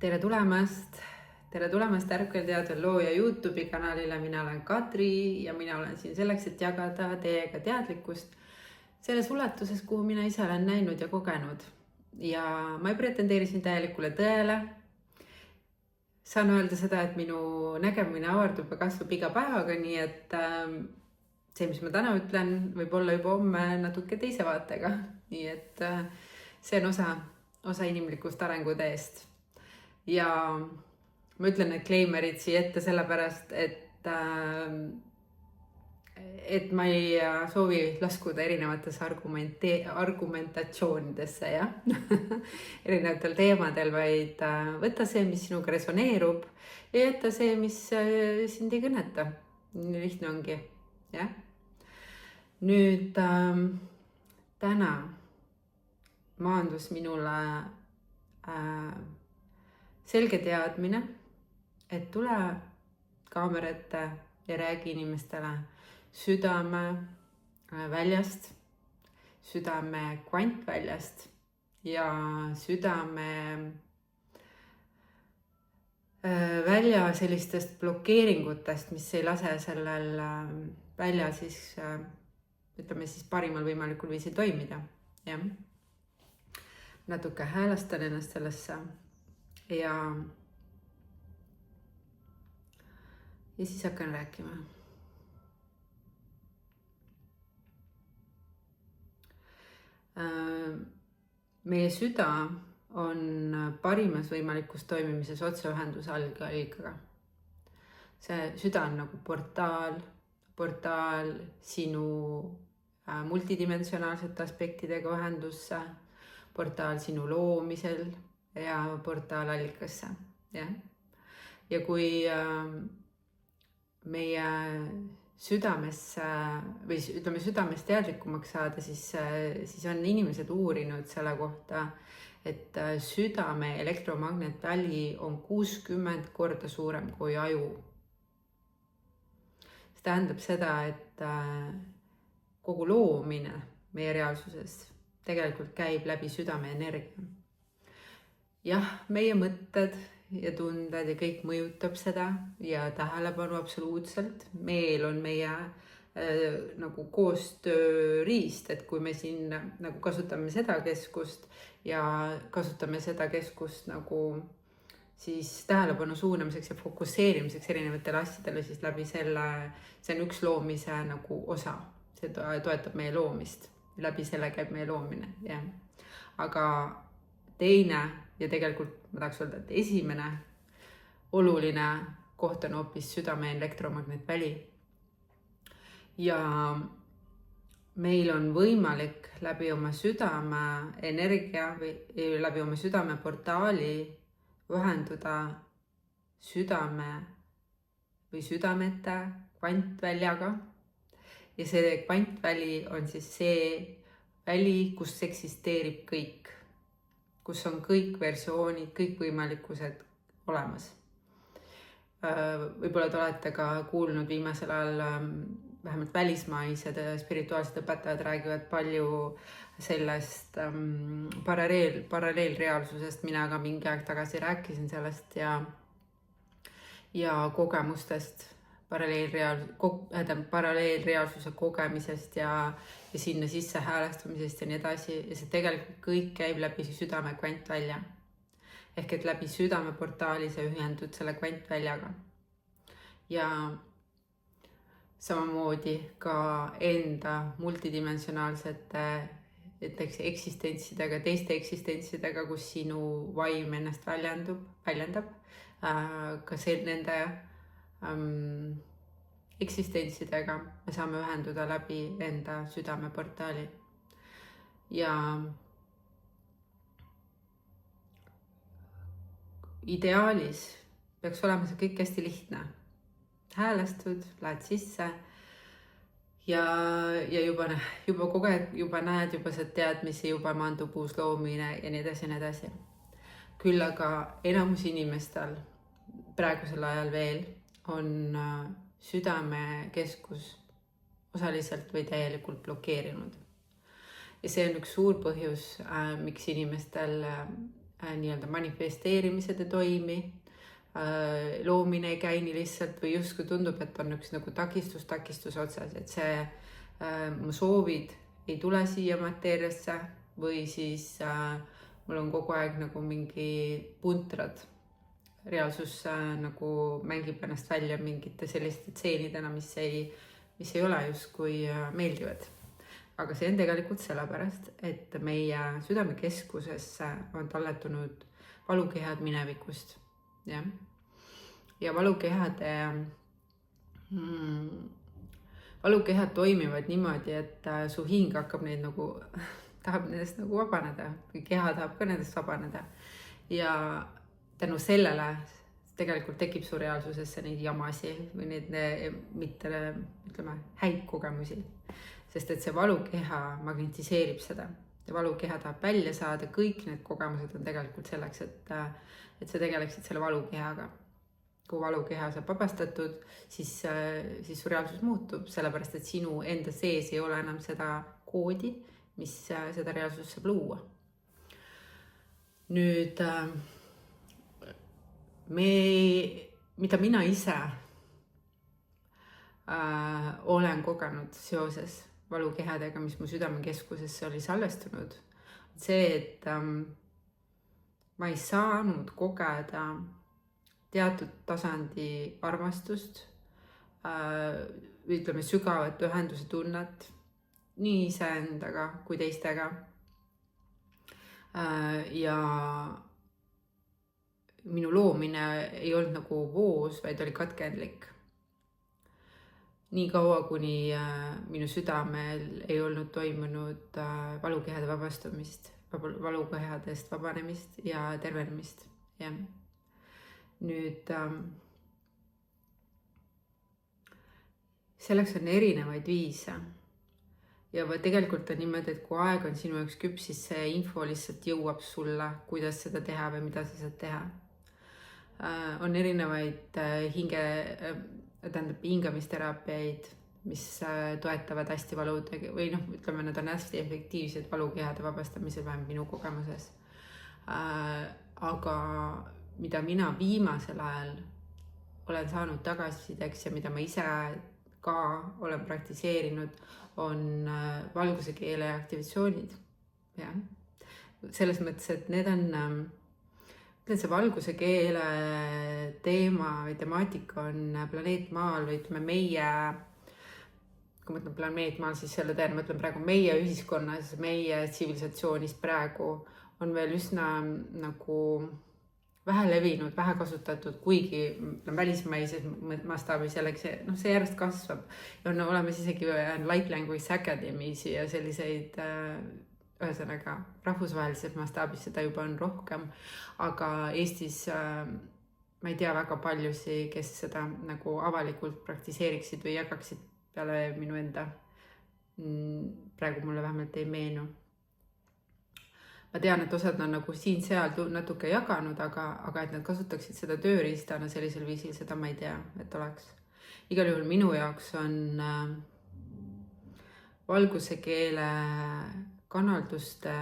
Tere tulemast! Tere tulemast Ärkvelteadvel looja YouTube'i kanalile. Mina olen Katri ja mina olen siin selleks, et jagada teiega teadlikkust selles ulatuses, kuhu mina ise olen näinud ja kogenud. Ja ma ei pretendeeri siin täielikule tõele. Saan öelda seda, et minu nägemine avardub ja kasvab iga päevaga, nii et see, mis ma täna ütlen, võib olla juba homme natuke teise vaatega. Nii et see on osa inimlikust arenguteest. Ja ma ütlen need claimerid siia ette sellepärast, et ma ei soovi laskuda erinevates argumentatsioonidesse ja erinevatel teemadel, vaid võtta see, mis sinuga resoneerub ja jätta see, mis sind ei kõneta. Nii lihtne ongi. Ja? Nüüd täna maandus minule selge teadmine, et tule kaamera ette ja räägi inimestele südame väljast, südame kvantväljast ja südame välja sellistest blokeeringutest, mis ei lase sellel välja ütleme parimal võimalikul viisil toimida. Ja? Natuke häälastan ennast sellesse ja siis hakkan rääkima. Meie süda on parimas võimalikus toimimises otseühenduse algaga. See süda on nagu portaal sinu multidimensionaalsete aspektidega ühendusse, portaal sinu loomisel ja portaal allikasse. Ja kui meie südamesse või ütleme südamest teadlikumaks saada, siis on inimesed uurinud selle kohta, et südame elektromagnetväli on 60 korda suurem kui aju. See tähendab seda, et kogu loomine meie reaalsuses tegelikult käib läbi südame energia. Jah, meie mõtted ja tunded ja kõik mõjutab seda ja tähelepanu absoluutselt. Meel on meie nagu koostööriist, et kui me siin nagu kasutame seda keskust ja kasutame seda keskust nagu siis tähelepanu suunamiseks ja fokusseerimiseks erinevatele asjadele, siis läbi selle, see on üks loomise nagu osa. See toetab meie loomist. Läbi selle käib meie loomine. Ja. Aga teine ja tegelikult ma tahaks öelda, et esimene oluline koht on hoopis südame elektromagnetväli. Ja meil on võimalik läbi oma südame energia või läbi oma südame portaali ühenduda südame või südamete kvantväljaga. Ja see kvantväli on siis see väli, kus eksisteerib kõik. Kus on kõik versioonid, kõik võimalikkused olemas. Võib-olla te olete ka kuulnud viimasel ajal, vähemalt välismaised spirituaalsed õpetajad räägivad palju sellest paralleelreaalsusest. Mina ka mingi aeg tagasi rääkisin sellest ja kogemustest, paralleelreaalsuse kogemisest ja sinna sisse häälestamisest ja nii edasi. Ja see tegelikult kõik käib läbi südame kvantvälja. Ehk et läbi südame portaali sa ühendud selle kvantväljaga. Ja samamoodi ka enda multidimensionaalsete eksistentsidega, teiste eksistentsidega, kus sinu vaim ennast väljendab. Ka nende eksistentsidega me saame ühenduda läbi enda südameportaali. Ja ideaalis peaks olema see kõik hästi lihtne. Häälestud, lähed sisse ja juba näed, juba saad teadmisi, juba maandub uus loomine ja nii edasi. Küll aga enamus inimestel praegusel ajal veel on südamekeskus osaliselt või täielikult blokeerinud. Ja see on üks suur põhjus, miks inimestel nii-öelda manifesteerimised ei toimi, loomine ei käi nii lihtsalt või justkui tundub, et on üks nagu takistus otsas, et see mu soovid ei tule siia mateeriasse või siis mul on kogu aeg nagu mingi puntrad. Reaalsus nagu mängib ennast välja mingite selliste tseenidena, mis ei ole justkui meeldivad. Aga see on tegelikult sellepärast, et meie südamekeskusesse on talletunud valukehad minevikust. Ja valukehad toimivad niimoodi, et su hing hakkab neid nagu, tahab nendest nagu vabaneda, või keha tahab ka nendest vabaneda. Ja tänu sellele tegelikult tekib su reaalsusesse neid jamasi või neid mitte, ütleme, häid kogemusi. Sest et see valukeha magnetiseerib seda. Ja valukeha tahab välja saada, kõik need kogemused on tegelikult selleks, et sa tegeleksid selle valukehaga. Kui valukeha saab vabastatud, siis su reaalsus muutub, sellepärast et sinu enda sees ei ole enam seda koodi, mis seda reaalsust saab luua. Nüüd, mida mina ise olen kogenud seoses valukehadega, mis mu südamekeskusesse oli salvestunud, see, et ma ei saanud kogeda teatud tasandi armastust, ütleme sügavat ühenduse tunnet nii iseendaga kui teistega. Ja minu loomine ei olnud nagu voos, vaid oli katkendlik. Nii kaua, kuni minu südamel ei olnud toimunud valukehade vabastumist, valukehadest vabanemist ja tervenemist. Ja. Nüüd, selleks on erinevaid viise. Ja tegelikult on niimoodi, et kui aeg on sinu jaoks küps, siis see info lihtsalt jõuab sulle, kuidas seda teha või mida sa saad teha. On erinevaid hingamisteraapiaid, mis toetavad hästi valudega või ütleme, nad on hästi efektiivsed valukehade vabastamisel vähem minu kogemuses. Aga mida mina viimasel ajal olen saanud tagasisideks ja mida ma ise ka olen praktiseerinud, on valguse keele aktivatsioonid. Ja. Selles mõttes, et need on see valguse keele teema või temaatika on planeet Maal või ütleme meie, kui ma ütlen planeet Maal, siis selle teema, ma ütlen praegu meie ühiskonnas, meie tsivilisatsioonis praegu on veel üsna nagu vähe levinud, vähe kasutatud, kuigi välismaises mastaabis jällegi see järjest kasvab. Ja on olemas isegi Light Language Academy's ja selliseid ühesõnaga rahvusvahelises mastaabis seda juba on rohkem, aga Eestis ma ei tea väga paljusi, kes seda nagu avalikult praktiseeriksid või jagaksid peale minu enda. Praegu mulle vähemalt ei meenu. Ma tean, et osad on nagu siin-seal natuke jaganud, aga et nad kasutaksid seda tööriistana sellisel viisil, seda ma ei tea, et oleks. Igal juhul minu jaoks on valguse keele kanalduste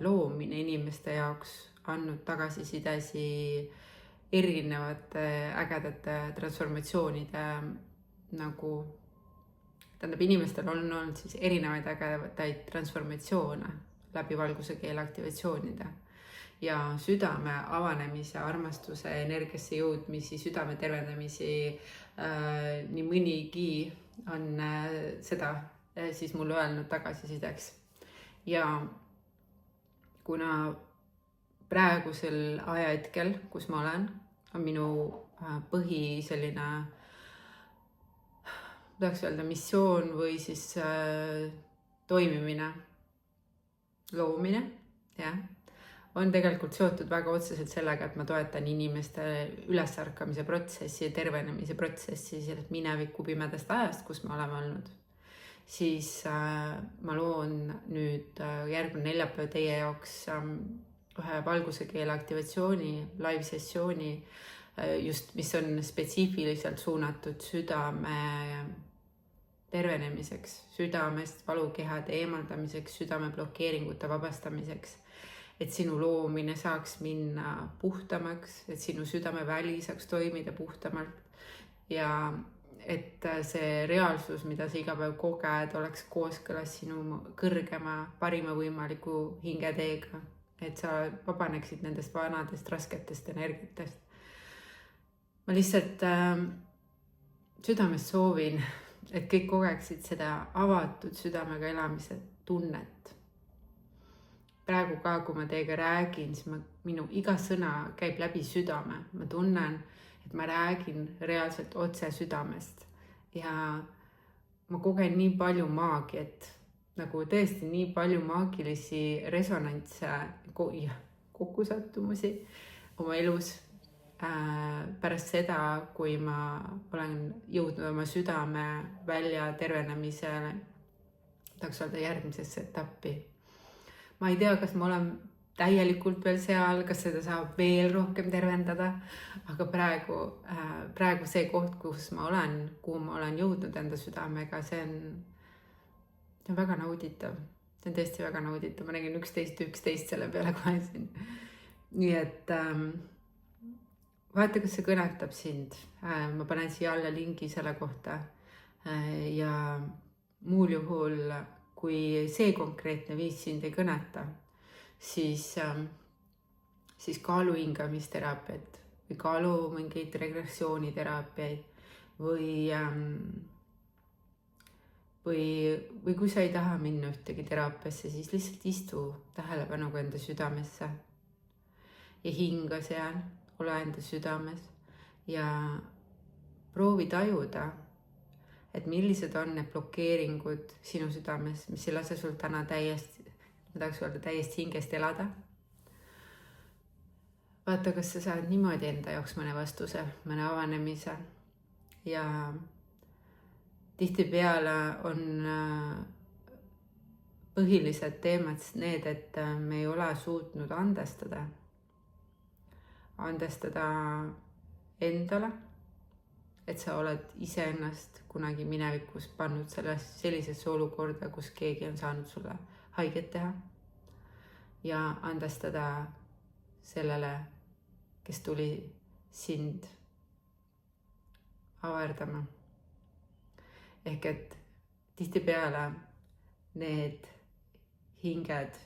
loomine inimeste jaoks andnud tagasisidesi erinevate ägedate transformatsioonide nagu, tähendab inimestel on olnud siis erinevaid ägedaid transformatsioone läbi valguse keele aktivatsioonide ja südame avanemise, armastuse, energiasse jõudmisi, südame tervendamisi, nii mõnigi on seda siis mulle öelnud tagasisideks. Ja kuna praegusel ajahetkel, kus ma olen, on minu põhi selline, tahaks öelda missioon või siis toimimine, loomine, on tegelikult seotud väga otseselt sellega, et ma toetan inimeste ülesärkamise protsessi ja tervenemise protsessi sellest mineviku pimedast ajast, kus me oleme olnud. Siis ma loon nüüd järgmine neljapäev teie jaoks ühe valguse keele aktivatsiooni, live sessiooni, just mis on spetsiifiliselt suunatud südame tervenemiseks, südamest valukehade eemaldamiseks, südame blokeeringute vabastamiseks. et sinu loomine saaks minna puhtamaks, et sinu südameväli saaks toimida puhtamalt ja et see reaalsus, mida sa iga päev koged, oleks kooskõlas sinu kõrgema, parima võimaliku hingeteega, et sa vabaneksid nendest vanadest rasketest energiatest. Ma lihtsalt südamest soovin, et kõik kogeksid seda avatud südamega elamise tunnet. Praegu ka, kui ma teiega räägin, siis minu iga sõna käib läbi südame. Ma tunnen, et ma räägin reaalselt otse südamest ja ma kogen nii palju maagiat, nagu tõesti nii palju maagilisi resonantse, kokkusattumusi oma elus pärast seda, kui ma olen jõudnud oma südame välja tervenemisele, tahaks öelda järgmisesse etappi. Ma ei tea, kas ma olen täielikult veel seal, kas seda saab veel rohkem tervendada, aga praegu see koht, kus ma olen, kuhu ma olen jõudnud enda südamega, see on väga nauditav. See on tõesti väga nauditav, ma nägin 11 selle peale kohe siin. Nii et vaata, kas see kõnetab sind. Ma panen siia alla lingi selle kohta ja muul juhul, kui see konkreetne viis sind ei kõneta, siis kaalu hingamisteraapiat või kaalu mingeid regressiooniteraapiaid või kui sa ei taha minna ühtegi teraapiasse, siis lihtsalt istu tähelepanuga enda südamesse ja hinga seal, ole enda südames ja proovi tajuda, et millised on need blokeeringud sinu südames, mis ei lase sul täna täiesti hingest elada. Vaata, kas sa saad niimoodi enda jaoks mõne vastuse, mõne avanemise ja tihtipeale on põhilised teemad need, et me ei ole suutnud andestada endale, et sa oled iseennast kunagi minevikus pannud sellisesse olukorda, kus keegi on saanud sulle haiget teha ja andestada sellele, kes tuli sind avardama. Ehk et tihtipeale need hinged,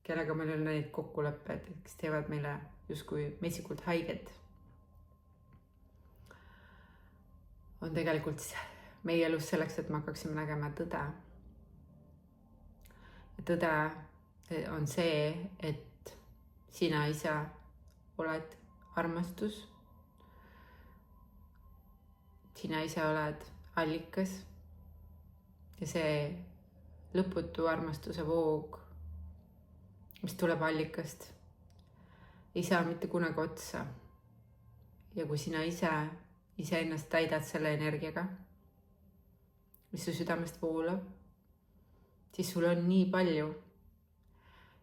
kellega meil on need kokkulepped, kes teevad meile justkui metsikult haiget, on tegelikult meie elus selleks, et me hakkaksime nägema tõde. Ja tõde on see, et sina ise oled armastus. Sina ise oled allikas ja see lõputu armastuse voog, mis tuleb allikast, ei saa mitte kunagi otsa. Ja kui sina iseennast täidad selle energiaga, mis su südamest voolab, siis sul on nii palju.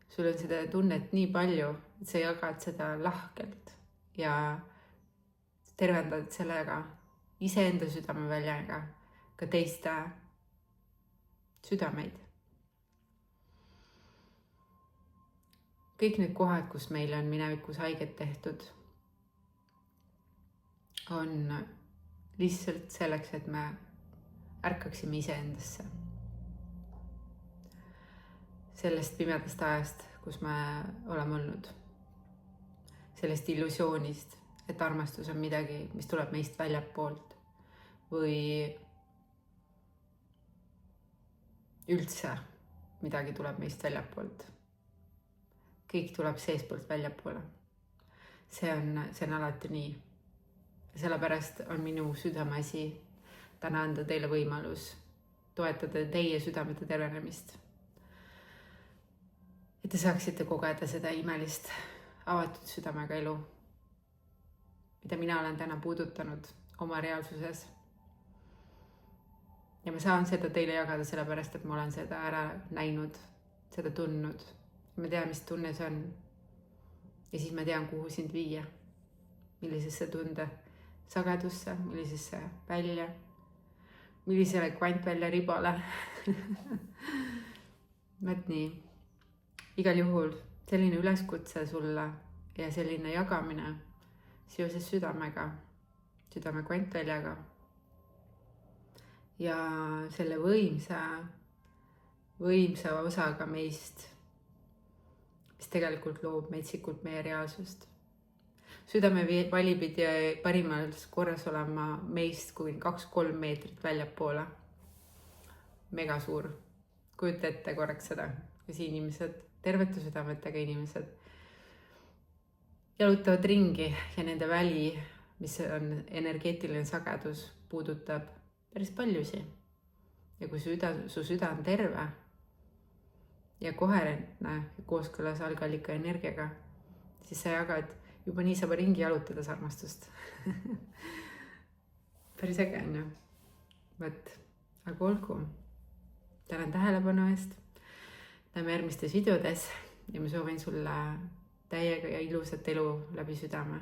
Sul on seda tunnet nii palju, et sa jagad seda lahkelt ja tervendad sellega iseenda südameväljaga ka teiste südameid. Kõik need kohad, kus meil on minevikus haiget tehtud, on lihtsalt selleks, et me ärkaksime iseendasse. Sellest pimedast ajast, kus me oleme olnud. Sellest illusioonist, et armastus on midagi, mis tuleb meist väljapoolt või üldse midagi tuleb meist väljapoolt. Kõik tuleb seespoolt väljapoole. See on alati nii. Ja sellepärast on minu südameasi täna anda teile võimalus toetada teie südamete tervenemist. Et te saaksite kogeda seda imelist avatud südamega elu, mida mina olen täna puudutanud oma reaalsuses. Ja ma saan seda teile jagada sellepärast, et ma olen seda ära näinud, seda tundnud. Ma tean, mis tunne see on. Ja siis ma tean, kuhu sind viia. Millisesse tunde sagedusse, millisesse välja, millisele kvantvälja ribale. Mõt nii. Igal juhul selline üleskutse sulle ja selline jagamine seoses südamega, südame kvantväljaga ja selle võimsa osaga meist, mis tegelikult loob metsikult meie reaalsust. Südame vali pidi parimas korras olema meist kuni 2-3 meetrit väljapoole. Mega suur. Kujuta ette korraks seda, kus inimesed, tervete südametega inimesed jalutavad ringi ja nende väli, mis on energeetiline sagedus, puudutab päris paljusi. Ja kui su süda on terve ja koherentne kooskõlas algallika energiaga, siis sa jagad, juba nii saab ringi jalutada armastust. Päris äge on ju. Võt, aga olgu. Tänan tähelepanu eest. Näeme järgmistes videodes ja ma soovin sulle täiega ja ilusat elu läbi südame.